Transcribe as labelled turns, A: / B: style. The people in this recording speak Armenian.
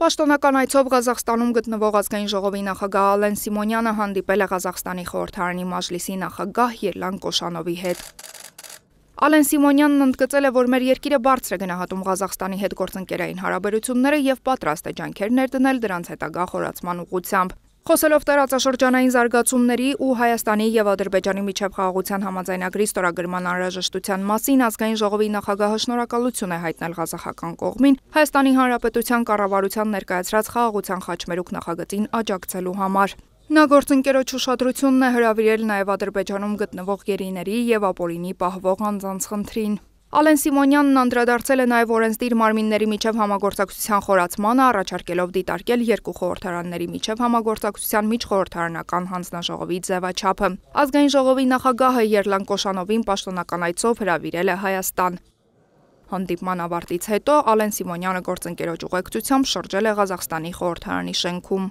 A: Պաշտոնական այցով Ղազախստանում գտնվող ազգային ժողովի նախագահ Ալեն Սիմոնյանը հանդիպել է Ղազախստանի խորհրդարանի Մաջլիսի նախագահ Երլան Կոշանովի հետ։ Ալեն Սիմոնյանն ընդգծել է, որ մեր երկիրը բարձր է գնահատում Ղազախստանի հետ գործընկերային հարաբերությունները եւ պատրաստ է ջանքեր ներդնել դրանց հետագա խորացման ուղղությամբ։ Խոսելով տարածաշրջանային զարգացումների ու Հայաստանի եւ Ադրբեջանի միջև խաղաղության համաձայնագրի ստորագրման անհրաժեշտության մասին ազգային ժողովի նախագահը շնորհակալություն է հայտնել ղազախական կողմին Հայաստանի Հանրապետության կառավարության ներկայացրած խաղաղության խաչմերուկ նախագծին աջակցելու համար։ Նա գործընկերոջ ուշադրությունն է հրավիրել նաեւ Ադրբեջանում գտնվող գերիների եւ ապօրինի պահվող անձանց խնդրին։ Ալեն Սիմոնյանն անդրադարձել է նաև օրենսդիր մարմինների միջև համագործակցության խորացմանը, առաջարկելով դիտարկել երկու խորհրդարանների միջև համագործակցության միջխորհրդարանական հանձնաժողովի ձևաչափը։ Ազգային ժողովի նախագահը Երլան Կոշանովին պաշտոնական այցով հրավիրել է Հայաստան։ Հանդիպման ավարտից հետո Ալեն Սիմոնյանը գործընկերոջ ուղեկցությամբ շրջել է Ղազախստանի խորհրդարանի շենքում։